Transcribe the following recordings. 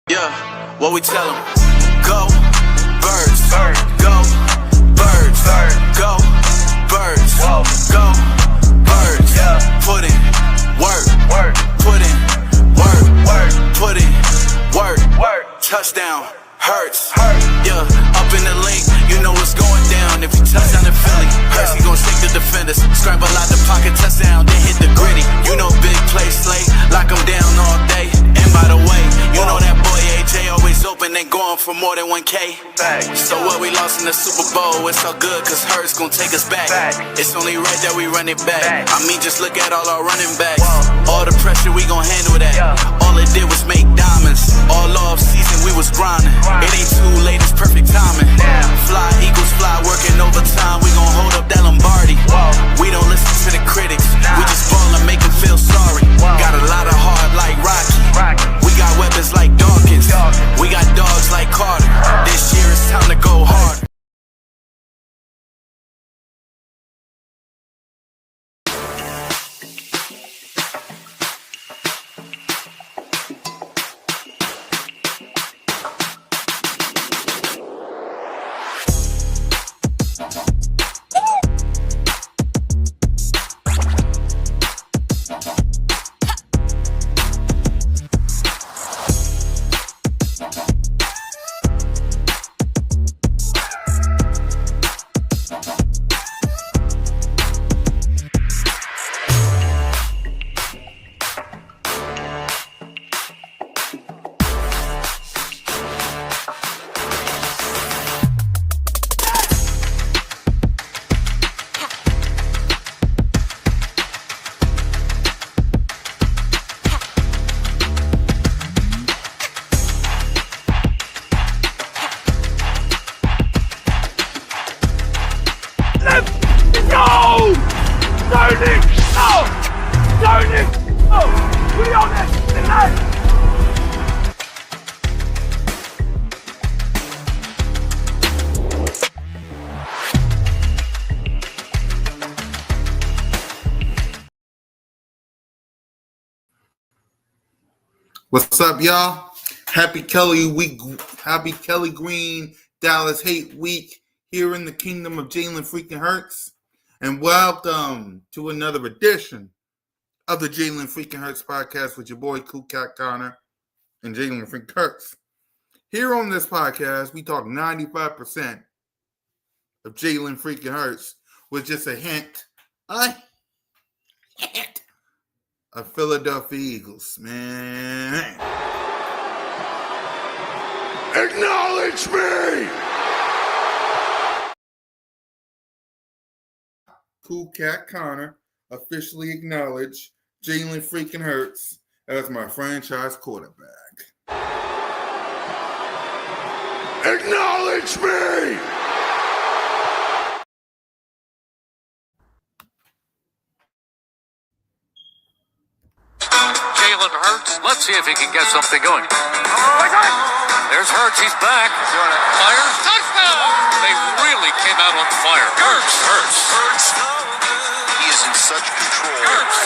Yeah, what we tell them? Go, birds, go, birds, go, birds, go, birds, put in work, put in work, put in work, touchdown, hurts, yeah, up in the link, you know what's going down. If you touch down in Philly, Hurts, he gon' shake the defenders, scramble out the pocket, touchdown, then hit the gritty. You know big play slay, lock him down all day. And by the way, you know that boy AJ always open and going for more than 1K. So what, we lost in the Super Bowl, it's all good cause Hurts gon' take us back. It's only right that we run it back. I mean, just look at all our running backs. All the pressure, we gon' handle that. All it did was make diamonds. All off season, we was grinding. It ain't too late, it's perfect timing. Fly Eagles fly, working overtime. We gon' hold up that Lombardi. We don't listen to the critics. We just ball and make them feel sorry. Got a lot of heart like Rocky. We got weapons like Dawkins. We got dogs like Carter. This year it's time to go hard. What's up, y'all? Happy Kelly Green Dallas Hate Week here in the kingdom of Jalen freaking Hurts. And welcome to another edition of the Jalen freaking Hurts podcast with your boy Cool Cat Connor and Jalen freaking Hurts. Here on this podcast, we talk 95% of Jalen freaking Hurts with just a hint of Philadelphia Eagles, man. Acknowledge me! Cool Cat Connor officially acknowledged Jalen freaking Hurts as my franchise quarterback. Acknowledge me! Jalen Hurts. Let's see if he can get something going. There's Hurts. He's back. Fires. Touchdown! They really came out on fire. Hurts. He is in such control. Hurts.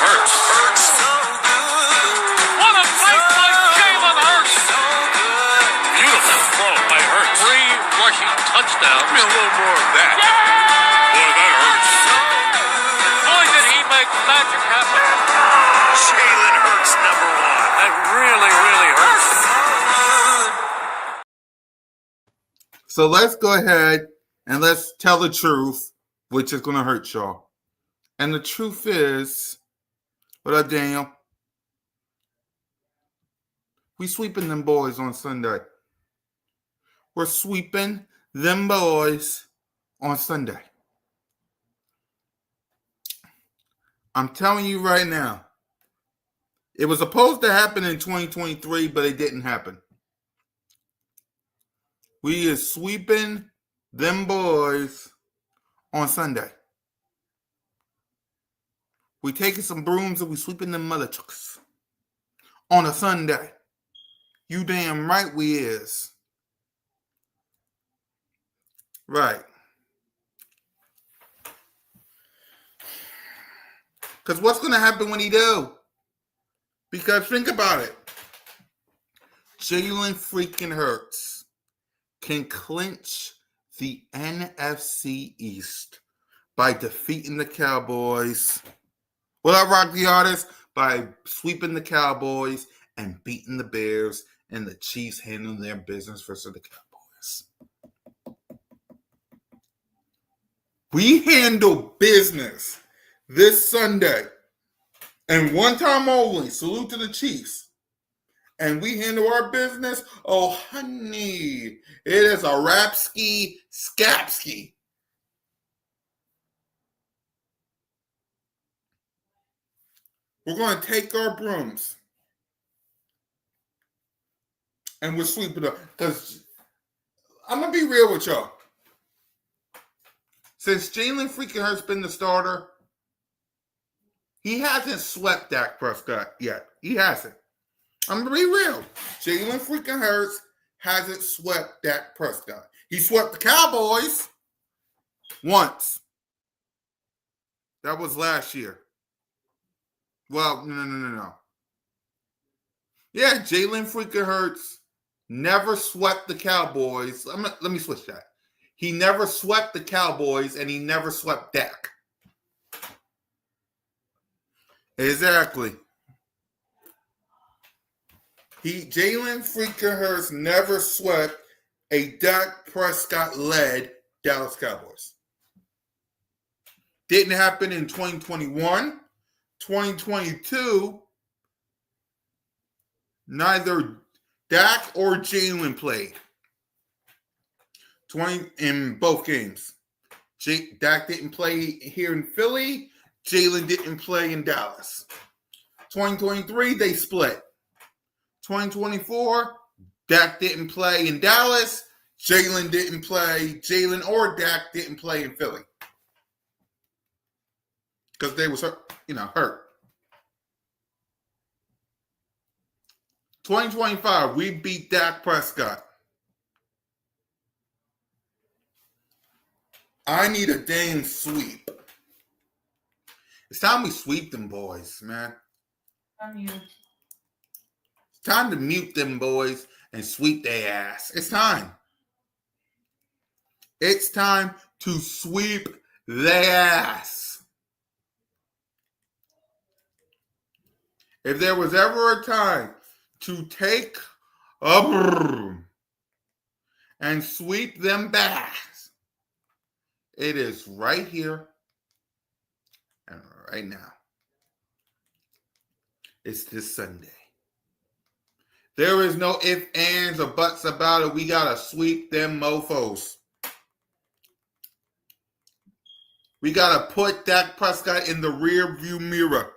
What a play by Jalen Hurts. Beautiful throw by Hurts. 3 rushing touchdowns. Give me a little more of that. Boy, that hurts. Boy, did he make magic happen. Jalen Hurts, number 1. That really hurts. So let's go ahead and let's tell the truth, which is going to hurt y'all. And the truth is, what up, Daniel? We sweeping them boys on Sunday. We're sweeping them boys on Sunday. I'm telling you right now, it was supposed to happen in 2023, but it didn't happen. We is sweeping them boys on Sunday. We taking some brooms and we sweeping them mother trucks on a Sunday. You damn right we is. Right. Because what's going to happen when he do? Because think about it. Jalen freaking Hurts can clinch the NFC East by defeating the Cowboys. What up, Rock the Artist? By sweeping the Cowboys and beating the Bears, and the Chiefs handling their business versus the Cowboys. We handle business this Sunday, and one time only. Salute to the Chiefs. And we handle our business. Oh, honey, it is a rapski skapski. We're going to take our brooms and we're sweeping up. Because I'm going to be real with y'all. Since Jalen freaking Hurts been the starter, he hasn't swept Dak Prescott yet. He hasn't. I'm going to be real. Jalen freaking Hurts hasn't swept Dak Prescott. He swept the Cowboys once. That was last year. Well, no. Yeah, Jalen freaking Hurts never swept the Cowboys. Let me switch that. He never swept the Cowboys, and he never swept Dak. Exactly. Jalen freaking Hurts never swept a Dak Prescott-led Dallas Cowboys. Didn't happen in 2021. 2022, neither Dak or Jalen played. In both games. Dak didn't play here in Philly. Jalen didn't play in Dallas. 2023, they split. 2024, Dak didn't play in Dallas. Jalen didn't play. Jalen or Dak didn't play in Philly. Because they was hurt. 2025, we beat Dak Prescott. I need a dang sweep. It's time we sweep them boys, man. It's time to mute them boys and sweep their ass. It's time. It's time to sweep their ass. If there was ever a time to take a broom and sweep them back, it is right here and right now. It's this Sunday. There is no ifs, ands, or buts about it. We got to sweep them mofos. We got to put Dak Prescott in the rear view mirror.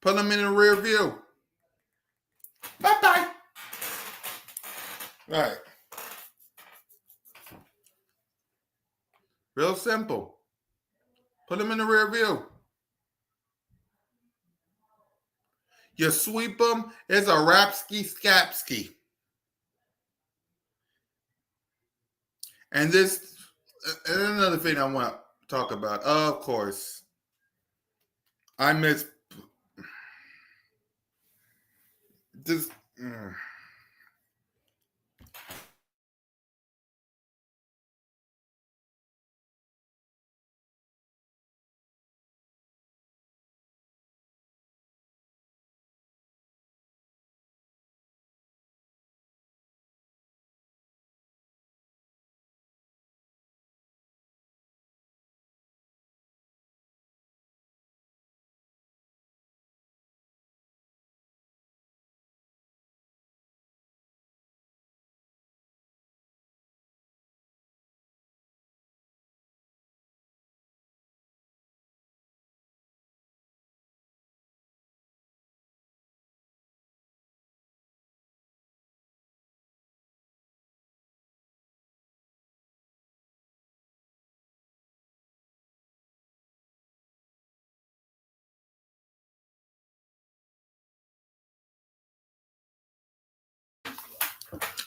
Put them in the rear view. Bye-bye. Right. Real simple. Put them in the rear view. You sweep them, it's a rapski skapski. And another thing I want to talk about. Of course, I miss this.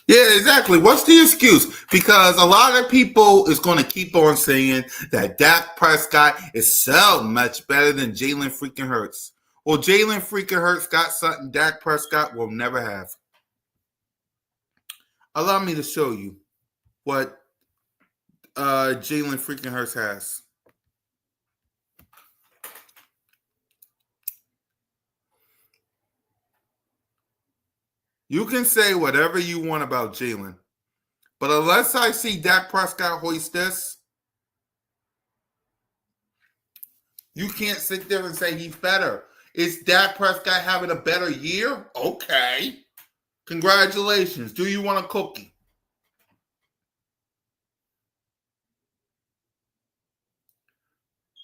Yeah, exactly. What's the excuse? Because a lot of people is going to keep on saying that Dak Prescott is so much better than Jalen freaking Hurts. Well, Jalen freaking Hurts got something Dak Prescott will never have. Allow me to show you what Jalen freaking Hurts has. You can say whatever you want about Jalen, but unless I see Dak Prescott hoist this, you can't sit there and say he's better. Is Dak Prescott having a better year? Okay. Congratulations. Do you want a cookie?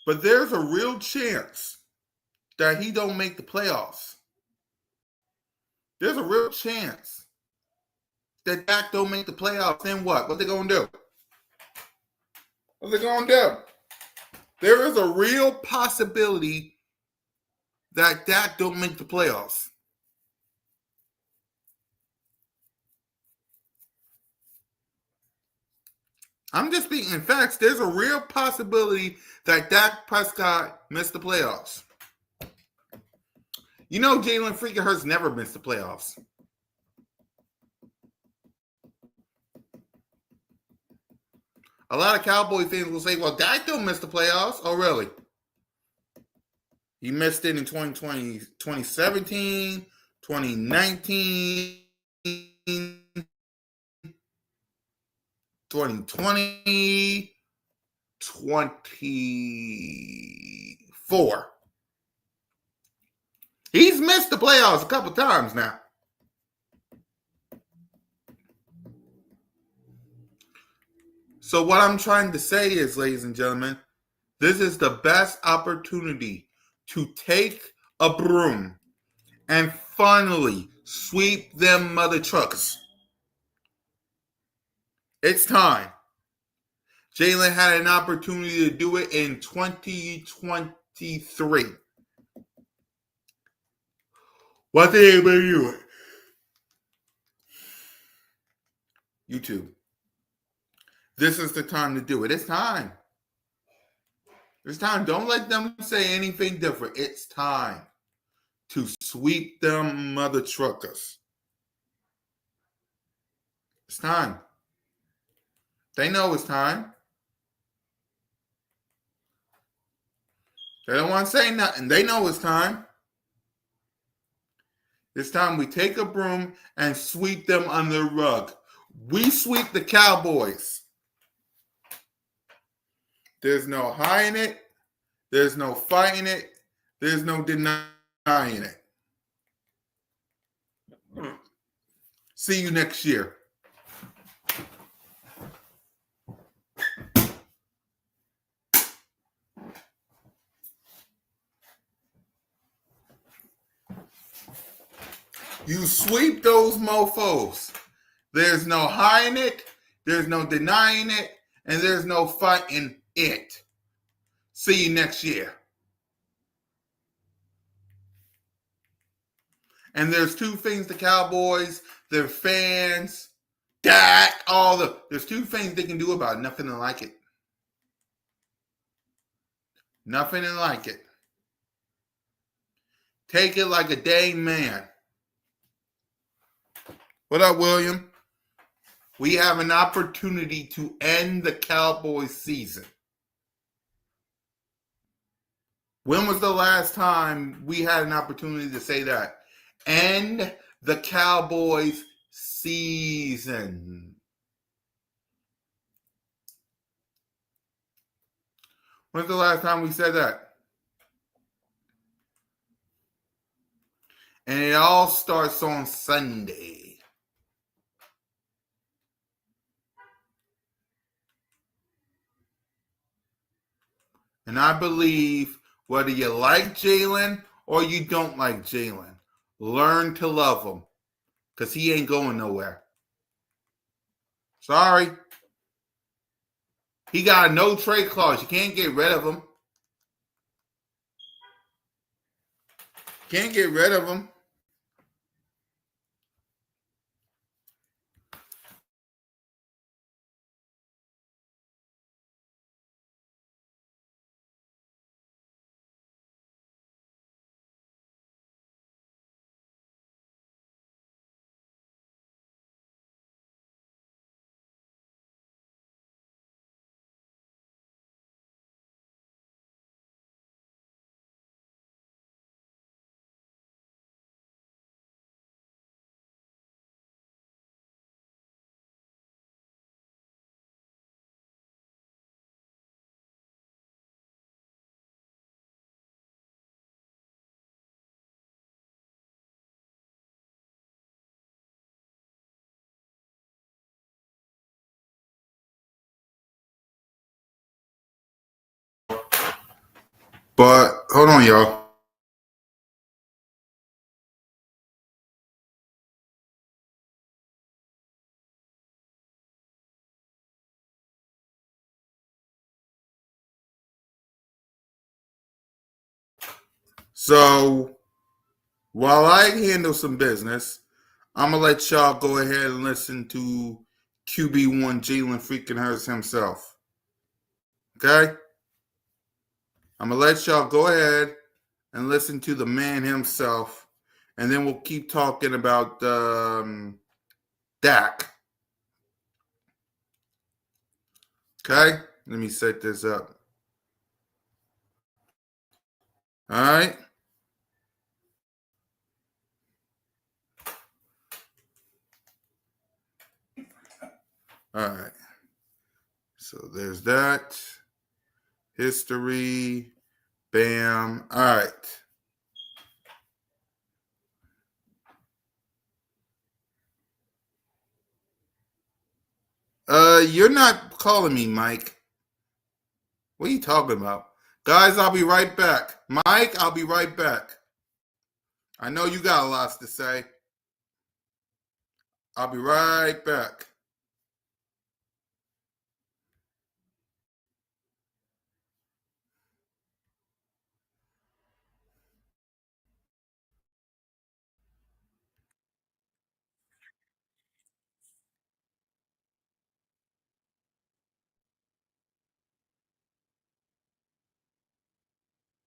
But there's a real chance that he don't make the playoffs. There's a real chance that Dak don't make the playoffs. Then what? What they gonna do? What they gonna do? There is a real possibility that Dak don't make the playoffs. I'm just speaking facts. There's a real possibility that Dak Prescott missed the playoffs. You know, Jalen freaking Hurts never missed the playoffs. A lot of Cowboy fans will say, well, Dak don't miss the playoffs. Oh, really? He missed it in 2020, 2017, 2019, 2020, 24. He's missed the playoffs a couple times now. So what I'm trying to say is, ladies and gentlemen, this is the best opportunity to take a broom and finally sweep them mother truckers. It's time. Jalen had an opportunity to do it in 2023. Why did anybody do it? YouTube. This is the time to do it. It's time. It's time. Don't let them say anything different. It's time to sweep them mother truckers. It's time. They know it's time. They don't want to say nothing. They know it's time. It's time we take a broom and sweep them under the rug. We sweep the Cowboys. There's no hiding it. There's no fighting it. There's no denying it. See you next year. You sweep those mofos. There's no hiding it. There's no denying it. And there's no fighting it. See you next year. And there's two things the Cowboys, their fans, Dak, there's two things they can do about it. Nothing like it. Nothing like it. Take it like a dang man. What up, William? We have an opportunity to end the Cowboys season. When was the last time we had an opportunity to say that? End the Cowboys season. When's the last time we said that? And it all starts on Sunday. And I believe whether you like Jalen or you don't like Jalen, learn to love him because he ain't going nowhere. Sorry. He got a no trade clause. You can't get rid of him. Can't get rid of him. But hold on, y'all. So while I handle some business, I'm gonna let y'all go ahead and listen to QB1 Jalen freaking Hurts himself. Okay? I'm gonna let y'all go ahead and listen to the man himself, and then we'll keep talking about Dak. Okay? Let me set this up. All right? All right. So there's that. History. Bam. All right. You're not calling me, Mike. What are you talking about? Guys, I'll be right back. Mike, I'll be right back. I know you got a lot to say. I'll be right back.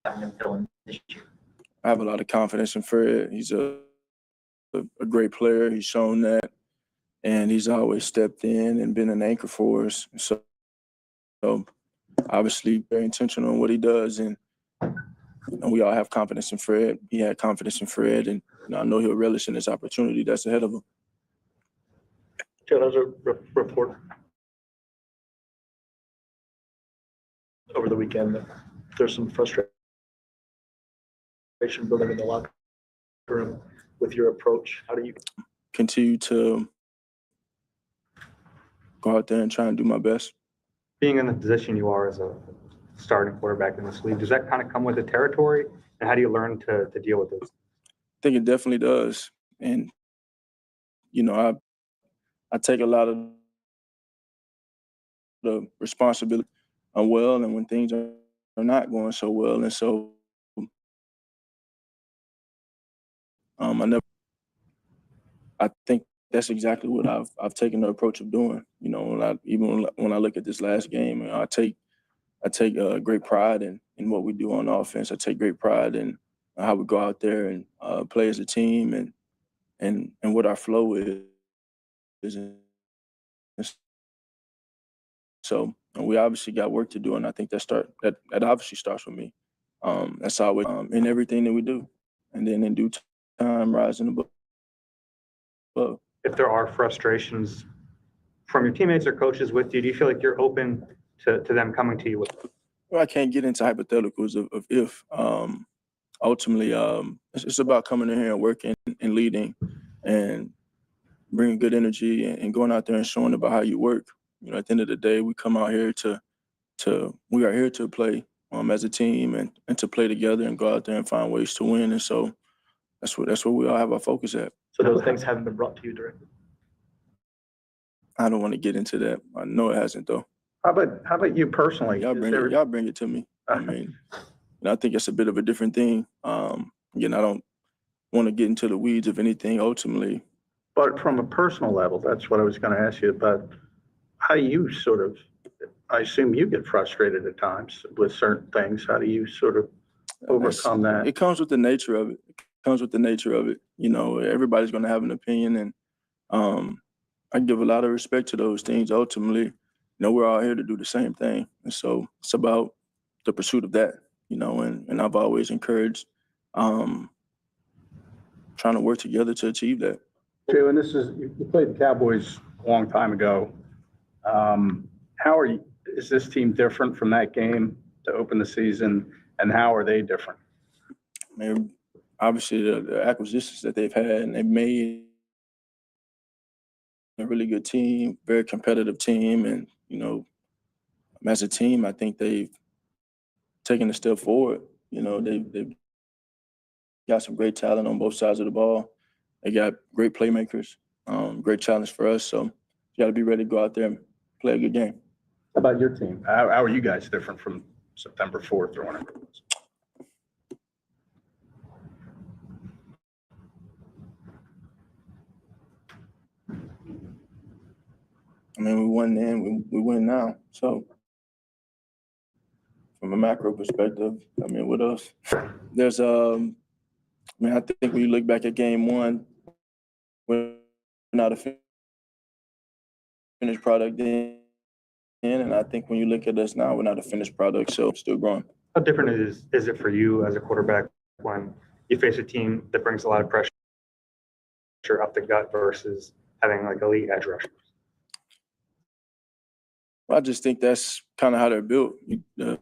I have a lot of confidence in Fred. He's a great player. He's shown that, and he's always stepped in and been an anchor for us. So obviously, very intentional in what he does, and we all have confidence in Fred. He had confidence in Fred, and I know he'll relish in this opportunity that's ahead of him. Joe, there's a report over the weekend that there's some frustration building in the locker room with your approach. How do you continue to go out there and try and do my best? Being in the position you are as a starting quarterback in this league, does that kind of come with the territory? And how do you learn to deal with it? I think it definitely does. And, I take a lot of the responsibility well, and when things are not going so well. And so I think that's exactly what I've taken the approach of doing. When I look at this last game, I take great pride in what we do on offense. I take great pride in how we go out there and play as a team and what our flow is. So we obviously got work to do, and I think that obviously starts with me. That's always in everything that we do, and then in due time, rising above. If there are frustrations from your teammates or coaches with you, do you feel like you're open to them coming to you with? Well, I can't get into hypotheticals of if. Ultimately, it's about coming in here and working and leading and bringing good energy and going out there and showing about how you work. At the end of the day, we come out here we are here to play as a team and to play together and go out there and find ways to win. And so that's what we all have our focus at. so those things haven't been brought to you directly? I don't want to get into that. I know it hasn't though. How about you personally? Y'all bring it to me. I mean, I think it's a bit of a different thing. Again, I don't want to get into the weeds of anything ultimately. But from a personal level, that's what I was going to ask you about. How you I assume you get frustrated at times with certain things. How do you sort of overcome that? It comes with the nature of it. Everybody's going to have an opinion, and I give a lot of respect to those things. Ultimately, we're all here to do the same thing. And so it's about the pursuit of that, and I've always encouraged trying to work together to achieve that. Joe, and you played the Cowboys a long time ago. Is this team different from that game to open the season, and how are they different? Obviously, the acquisitions that they've had, and they've made a really good team, very competitive team, and as a team, I think they've taken a step forward. You know, they've got some great talent on both sides of the ball. They got great playmakers, great challenge for us. So you got to be ready to go out there and play a good game. How about your team? How are you guys different from September 4th or whenever it was? I mean, we won then, we win now. So from a macro perspective, I mean, what else? There's, I mean, I think when you look back at game one, we're not a finished product then. And I think when you look at us now, we're not a finished product, so still growing. How different is it for you as a quarterback when you face a team that brings a lot of pressure up the gut versus having like elite edge rushers? I just think that's kind of how they're built. The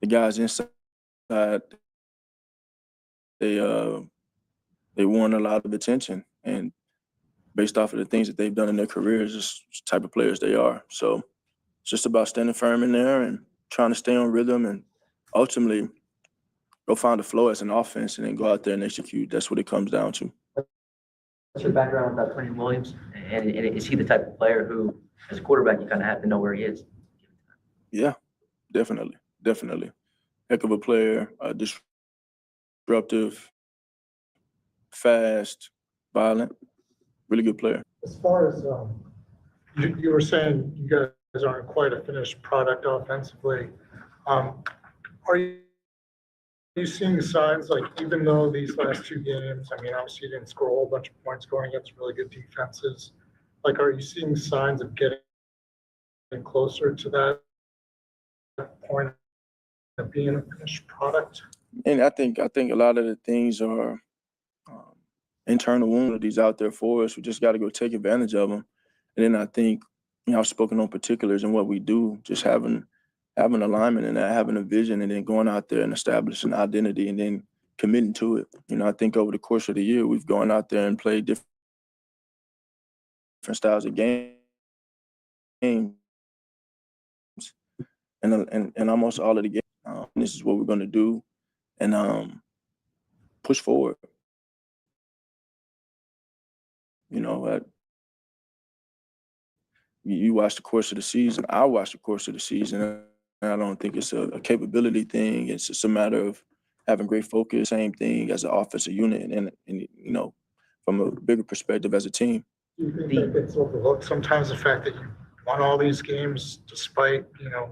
guys inside, they want a lot of attention, and based off of the things that they've done in their careers, just the type of players they are. So it's just about standing firm in there and trying to stay on rhythm and ultimately go find the flow as an offense and then go out there and execute. That's what it comes down to. What's your background about Tony Williams? And is he the type of player who, as a quarterback, you kind of have to know where he is? Yeah, definitely. Heck of a player, disruptive, fast, violent, really good player. As far as you were saying, you guys aren't quite a finished product offensively. Are you seeing signs, like, even though these last two games, I mean, obviously you didn't score a whole bunch of points going against really good defenses. Like, are you seeing signs of getting closer to that point of being a finished product? And I think a lot of the things are internal wounds out there for us. We just got to go take advantage of them. And then I think, I've spoken on particulars and what we do, just having alignment and having a vision and then going out there and establishing identity and then committing to it. I think over the course of the year, we've gone out there and played different styles of games. And almost all of the games, this is what we're going to do and push forward. You watch the course of the season. I watch the course of the season. And I don't think it's a capability thing. It's just a matter of having great focus. Same thing as an offensive unit, and from a bigger perspective as a team. Do you think that gets overlooked sometimes, the fact that you won all these games despite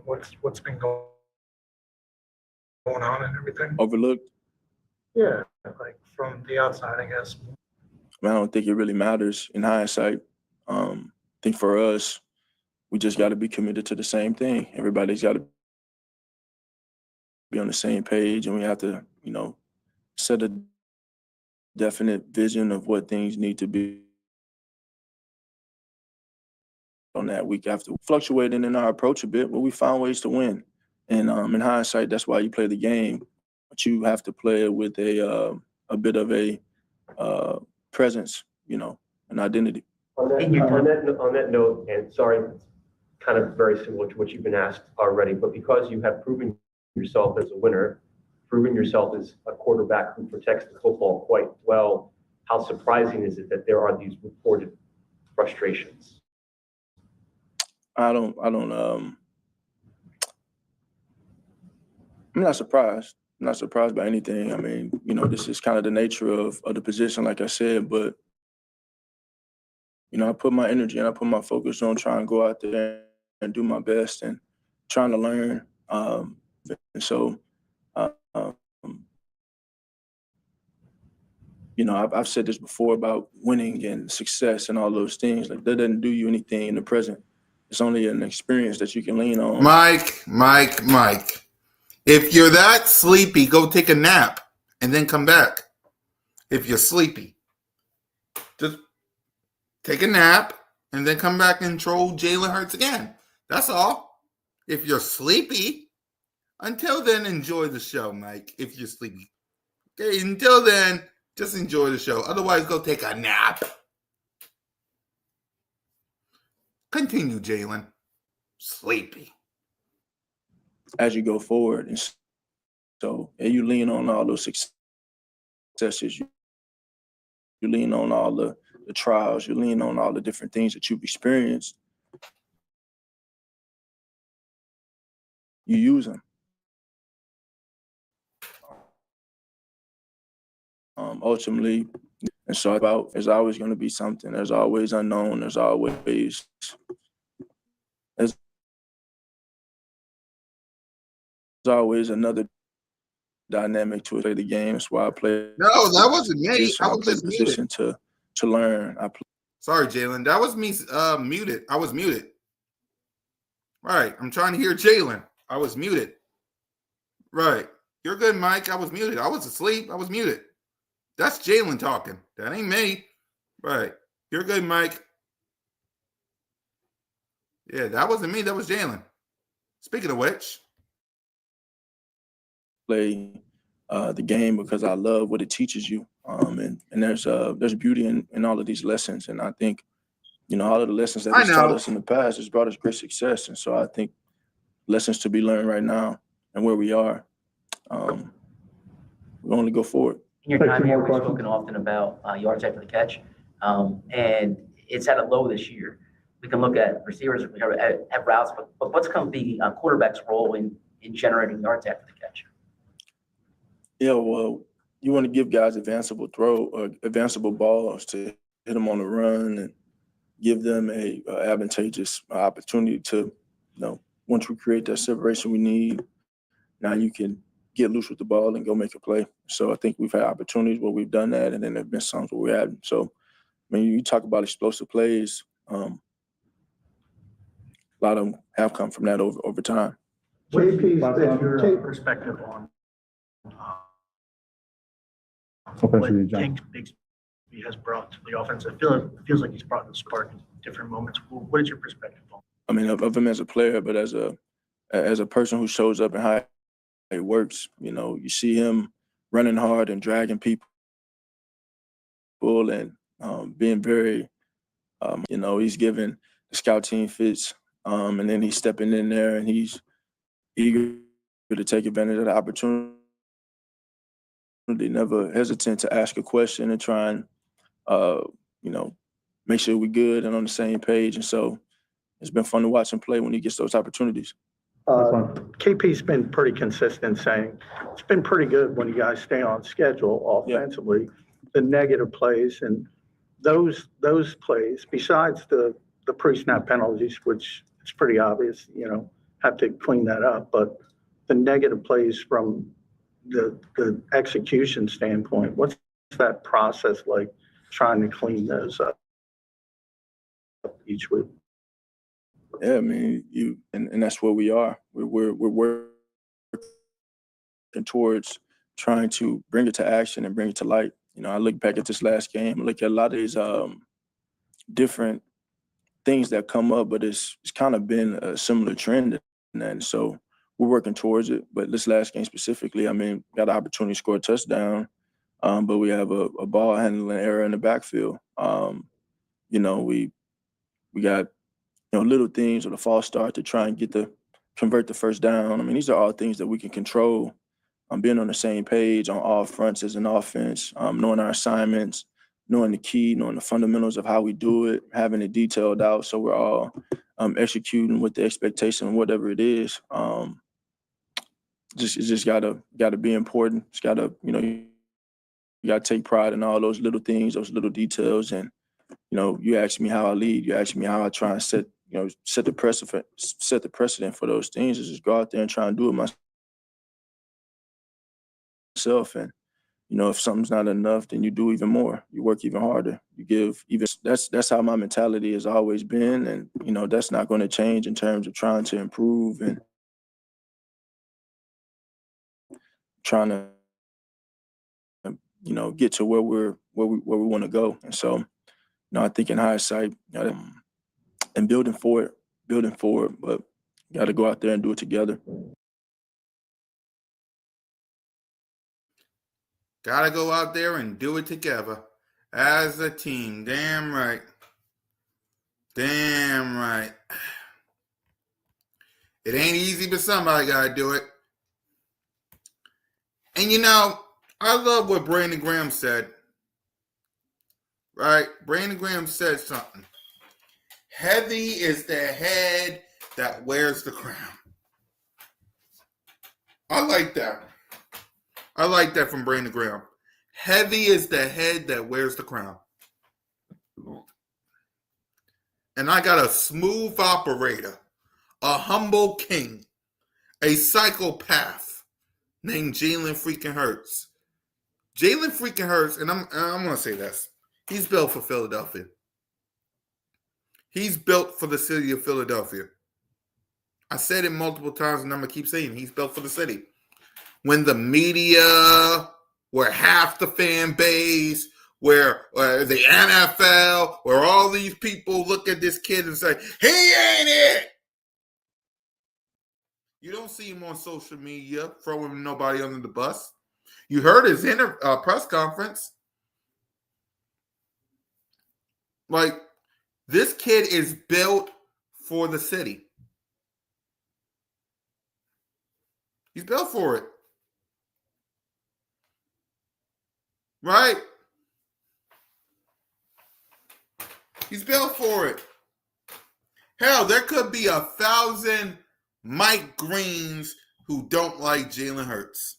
what's been going on and everything? Overlooked? Yeah, like from the outside, I guess. I don't think it really matters in hindsight. I think for us, we just got to be committed to the same thing. Everybody's got to be on the same page, and we have to, set a definite vision of what things need to be on that week after. Fluctuating in our approach a bit, but we found ways to win. And in hindsight, that's why you play the game, but you have to play it with a bit of a presence, an identity. On that note, and sorry, kind of very similar to what you've been asked already, but because you have proven yourself as a winner, proven yourself as a quarterback who protects the football quite well, how surprising is it that there are these reported frustrations? I'm not surprised. I'm not surprised by anything. I mean, this is kind of the nature of the position, like I said, but I put my energy and I put my focus on trying to go out there and do my best and trying to learn. And so, I've said this before about winning and success and all those things. Like, that doesn't do you anything in the present. It's only an experience that you can lean on. Mike. If you're that sleepy, go take a nap and then come back. If you're sleepy, just take a nap and then come back and troll Jalen Hurts again. That's all. If you're sleepy, until then, enjoy the show, Mike, if you're sleepy. Okay, until then, just enjoy the show. Otherwise, go take a nap. Continue, Jalen. Sleepy. As you go forward and So, and you lean on all those successes. You lean on all the trials. You lean on all the different things that you've experienced. You use them. Ultimately, and so there's always going to be something. There's always unknown. There's always another dynamic to play the game. That's why I play. No, that wasn't me. Position. I I was play just position muted. to learn. Sorry, Jalen. That was me muted. I was muted. Right. I'm trying to hear Jalen. I was muted. Right. You're good, Mike. I was muted. I was asleep. I was muted. That's Jalen talking. That ain't me. Right. You're good, Mike. Yeah, that wasn't me. That was Jalen. Speaking of which, play the game because I love what it teaches you. And there's beauty in all of these lessons. And I think, all of the lessons that it's taught us in the past has brought us great success. And so I think lessons to be learned right now and where we are, we only go forward. In your time here, we've spoken often about yards after the catch, and it's at a low this year. We can look at receivers, we have routes, but what's going to be quarterback's role in generating yards after the catch? Yeah, well, you want to give guys advanceable balls to hit them on the run and give them a advantageous opportunity to, once we create that separation we need, now you can get loose with the ball and go make a play. So I think we've had opportunities where we've done that, and then there have been times where we haven't. So, you talk about explosive plays, a lot of them have come from that over time. JP's your perspective on what King Bigsby has brought to the offense? It feels like he's brought the spark in different moments. What is your perspective on? I mean, of him as a player, but as a person who shows up and how it works. You see him running hard and dragging people and being very, he's giving the scout team fits, and then he's stepping in there and he's eager to take advantage of the opportunity. Never hesitant to ask a question and try and, make sure we're good and on the same page. And so it's been fun to watch him play when he gets those opportunities. KP's been pretty consistent saying it's been pretty good when you guys stay on schedule offensively. Yeah. The negative plays and those plays, besides the pre-snap penalties, which it's pretty obvious, have to clean that up. But the negative plays from the execution standpoint, what's that process like trying to clean those up each week? Yeah, I mean, and that's where we are. We're working towards trying to bring it to action and bring it to light. I look back at this last game, I look at a lot of these different things that come up, but it's kind of been a similar trend in that. And so we're working towards it. But this last game specifically, got an opportunity to score a touchdown, but we have a ball handling error in the backfield. We got little things or the false start to try and convert the first down. These are all things that we can control. Being on the same page on all fronts as an offense, knowing our assignments, knowing the key, knowing the fundamentals of how we do it, having it detailed out so we're all executing with the expectation of whatever it is. It's just gotta be important. It's gotta, you gotta take pride in all those little things, those little details. And, you ask me how I lead, you ask me how I try and set the precedent for those things, is just go out there and try and do it myself. And, if something's not enough, then you do even more. You work even harder. You give even. That's how my mentality has always been, and that's not going to change in terms of trying to improve and trying to get to where we want to go. And so, I think in hindsight, and building forward, but got to go out there and do it together. Gotta go out there and do it together as a team. Damn right. Damn right. It ain't easy, but somebody gotta do it. And I love what Brandon Graham said. Right? Brandon Graham said something. Heavy is the head that wears the crown. I like that. I like that from Brandon Graham. Heavy is the head that wears the crown. And I got a smooth operator, a humble king, a psychopath named Jalen freaking Hurts. Jalen freaking Hurts, and I'm going to say this. He's built for Philadelphia. He's built for the city of Philadelphia. I said it multiple times, and I'm going to keep saying he's built for the city. When the media, where half the fan base, where the NFL, where all these people look at this kid and say, he ain't it. You don't see him on social media throwing nobody under the bus. You heard his press conference. Like, this kid is built for the city. He's built for it. Right? He's built for it. Hell, there could be 1,000 Mike Greens who don't like Jalen Hurts.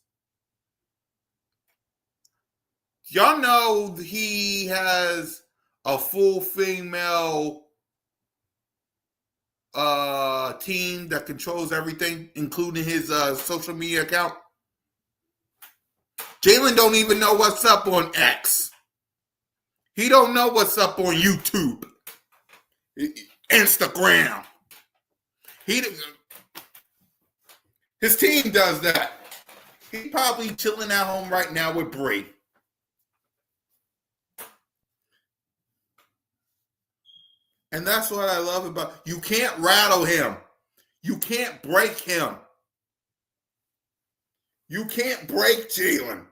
Y'all know he has a full female team that controls everything, including his social media account. Jalen don't even know what's up on X. He don't know what's up on YouTube, Instagram. His team does that. He's probably chilling at home right now with Bree. And that's what I love about you. Can't rattle him. You can't break him. You can't break Jalen.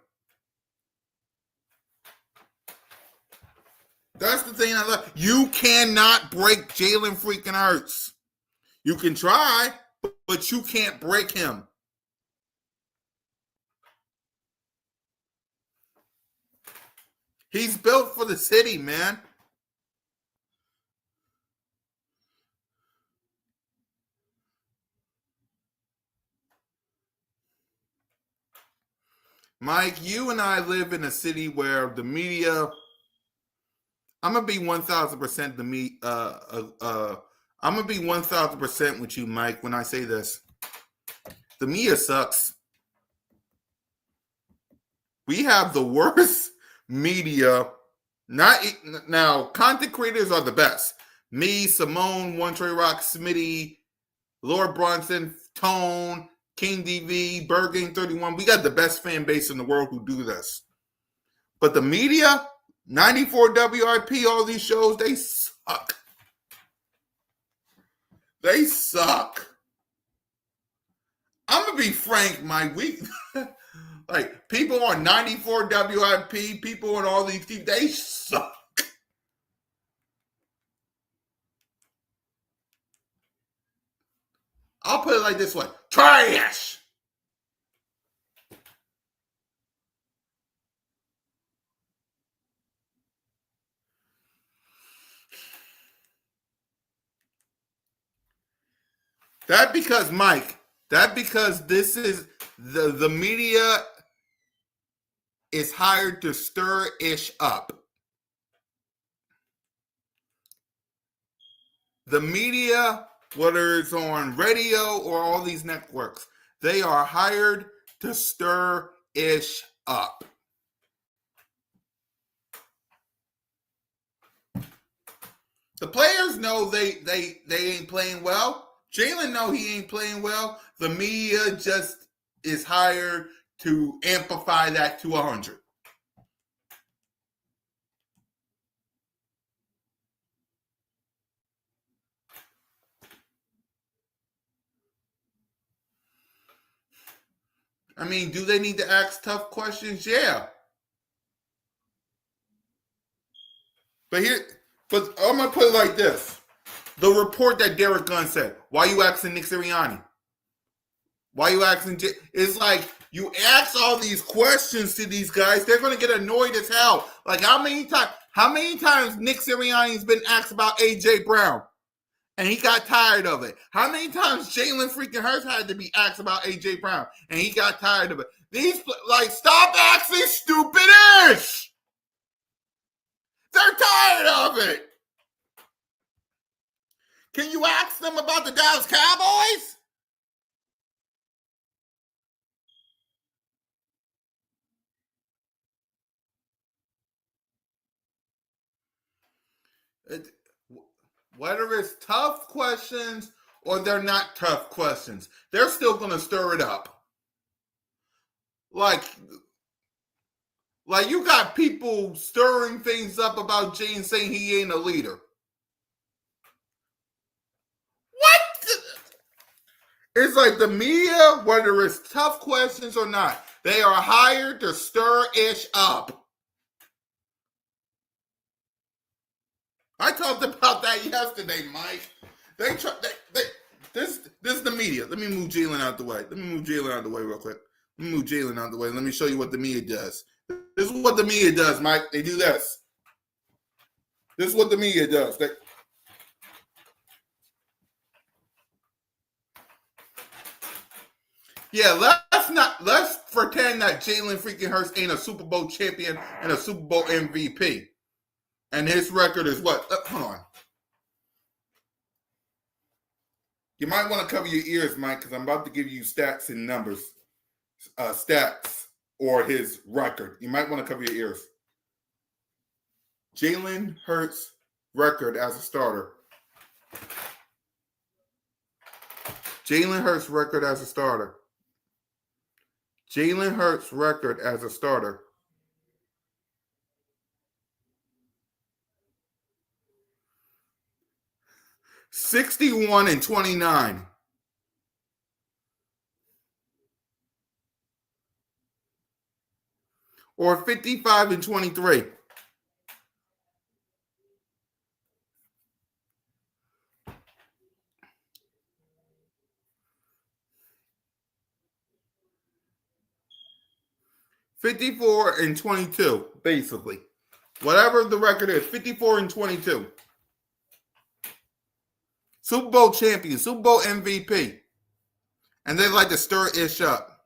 That's the thing I love. You cannot break Jalen freaking Hurts. You can try, but you can't break him. He's built for the city, man. Mike, you and I live in a city where the media, I'm going to be 1,000% I'm going to be 1,000% with you, Mike, when I say this. The media sucks. We have the worst media. Now, content creators are the best. Me, Simone, One Trey Rock, Smitty, Lord Bronson, Tone, King DV, Bergen 31. We got the best fan base in the world who do this. But the media, 94 WIP, all these shows, they suck. They suck. I'm going to be frank, Mike. Like, people on 94 WIP, people on all these teams, they suck. I'll put it like this way. Trash. That because this is the media is hired to stir ish up. The media, whether it's on radio or all these networks, they are hired to stir ish up. The players know they ain't playing well. Jalen know he ain't playing well. The media just is hired to amplify that to 100. I mean, do they need to ask tough questions? Yeah. But I'm going to put it like this. The report that Derek Gunn said, why you asking Nick Sirianni? Why you asking it's like You ask all these questions to these guys, they're going to get annoyed as hell. Like how many times Nick Sirianni's been asked about AJ Brown, and he got tired of it? How many times Jalen freaking Hurts had to be asked about AJ Brown, and he got tired of it? Stop asking stupid-ish. They're tired of it. Can you ask them about the Dallas Cowboys? Whether it's tough questions or they're not tough questions, they're still going to stir it up. Like you got people stirring things up about Jane saying he ain't a leader. What? It's like the media, whether it's tough questions or not, they are hired to stir ish up. I talked about that yesterday, Mike. This is the media. Let me move Jalen out the way. Real quick. Let me move Jalen out the way. Let me show you what the media does. This is what the media does, Mike. They do this. This is what the media does. Let's pretend that Jalen freaking Hurts ain't a Super Bowl champion and a Super Bowl MVP. And his record is what? Hold on. You might want to cover your ears, Mike, because I'm about to give you stats and numbers. Stats or his record. You might want to cover your ears. Jalen Hurts' record as a starter. Jalen Hurts' record as a starter. Jalen Hurts' record as a starter. (61-29). Or 55-23. (54-22), basically. Whatever the record is, 54-22. Super Bowl champion, Super Bowl MVP. And they like to stir ish up.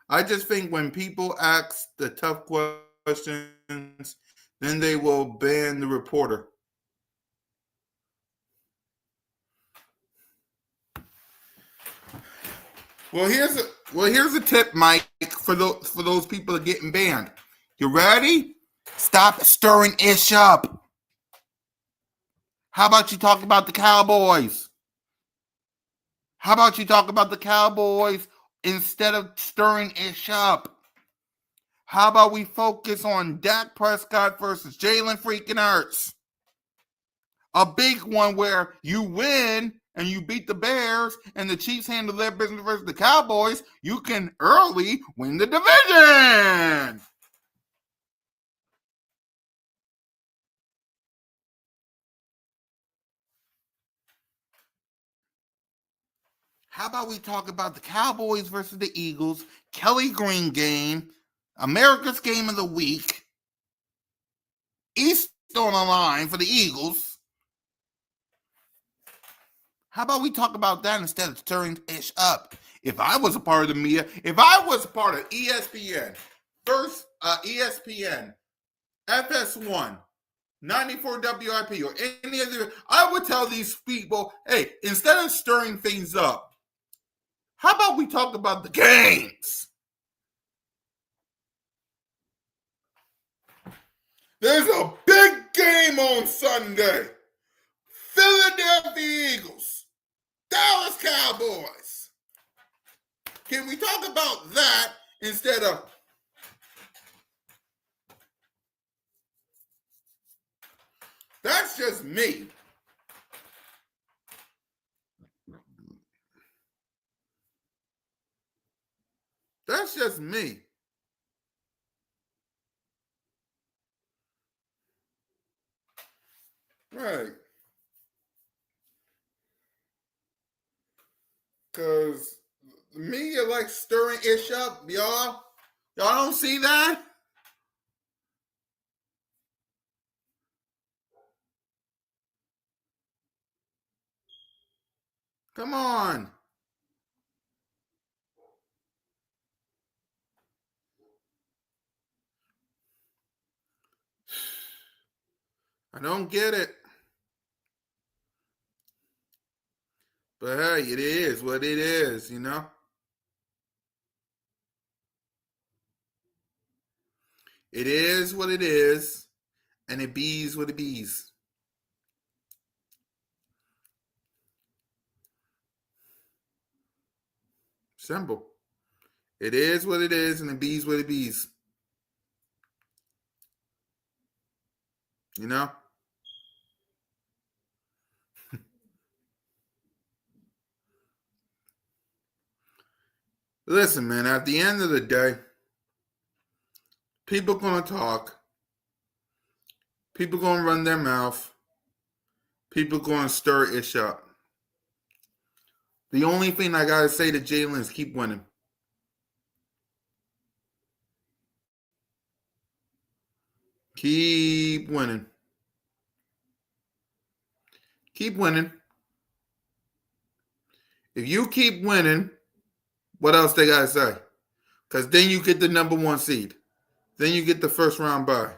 I just think when people ask the tough questions, then they will ban the reporter. Well, here's a tip, Mike, for those people that are getting banned. You ready? Stop stirring ish up. How about you talk about the Cowboys? How about you talk about the Cowboys instead of stirring ish up? How about we focus on Dak Prescott versus Jalen freaking Hurts? A big one where you win and you beat the Bears and the Chiefs handle their business versus the Cowboys, you can early win the division. How about we talk about the Cowboys versus the Eagles, Kelly Green game, America's game of the week, East on the line for the Eagles. How about we talk about that instead of stirring ish up? If I was a part of the media, if I was a part of ESPN, ESPN, FS1, 94 WIP, or any other, I would tell these people, hey, instead of stirring things up, how about we talk about the games? There's a big game on Sunday. Philadelphia Eagles, Dallas Cowboys. Can we talk about that instead of... That's just me. That's just me. Right. Because media like stirring ish up, y'all. Y'all don't see that? Come on. I don't get it. But hey, it is what it is, you know? It is what it is, and it bees what it bees. Simple. It is what it is, and it bees what it bees. You know? Listen, man, at the end of the day, people going to talk. People going to run their mouth. People going to stir ish up. The only thing I got to say to Jalen is keep winning. Keep winning. Keep winning. If you keep winning, what else they got to say? Because then you get the number 1 seed. Then you get the first round bye.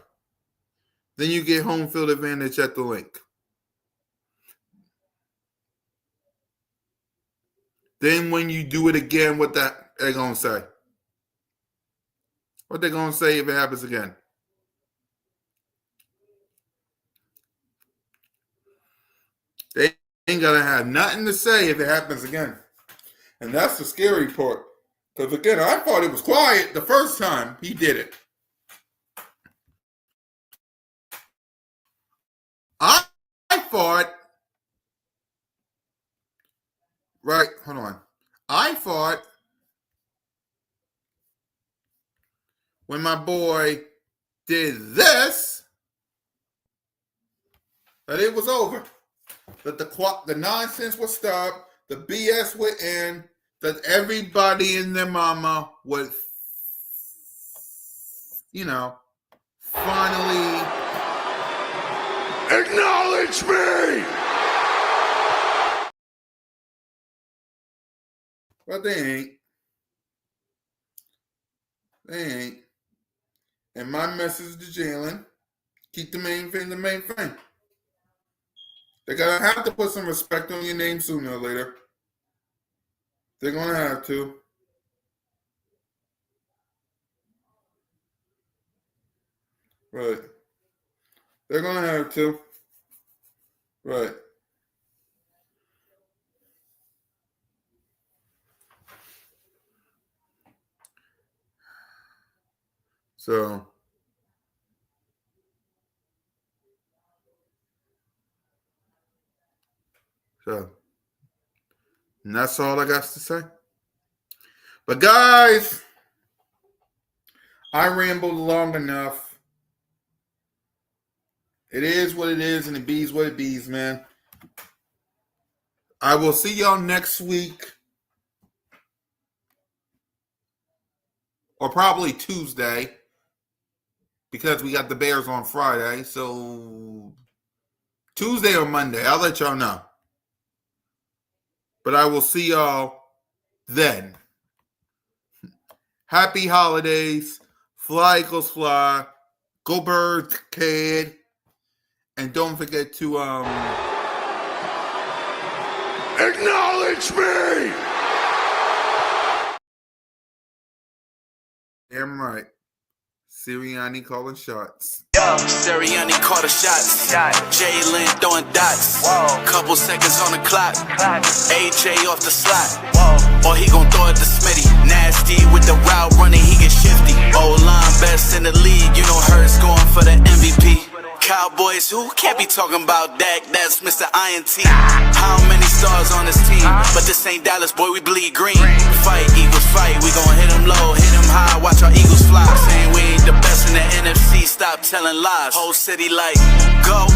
Then you get home field advantage at the link. Then when you do it again, what that they going to say? What they going to say if it happens again? They ain't going to have nothing to say if it happens again. And that's the scary part. Because again, I thought it was quiet the first time he did it. I thought, right, hold on. I thought when my boy did this, that it was over. That the nonsense would stop, the BS would end, that everybody and their mama would, you know, finally Acknowledge me! But they ain't. They ain't. And my message to Jalen, keep the main thing the main thing. They're going to have to put some respect on your name sooner or later. They're going to have to. Right. They're going to have to. Right. So. And that's all I got to say. But guys, I rambled long enough. It is what it is, and it bees what it bees, man. I will see y'all next week. Or probably Tuesday. Because we got the Bears on Friday. So Tuesday or Monday. I'll let y'all know. But I will see y'all then. Happy holidays. Fly, Eagles, fly. Go Birds, kid. And don't forget to Acknowledge me! Damn right. Sirianni calling shots. Sirianni caught a shot. Jalen throwing dots. Couple seconds on the clock. AJ off the slot. Or he gon' throw it to Smitty. Nasty with the route running, he get shifty. O-line best in the league. You know Hurts going for the MVP. Cowboys, who can't be talking about Dak? That's Mr. INT. How many stars on this team? But this ain't Dallas, boy, we bleed green. Fight, Eagles, fight. We gon' hit them low, hit them high. Watch our Eagles fly. Saying we ain't the best in the NFC. Stop telling lies. Whole city like, go.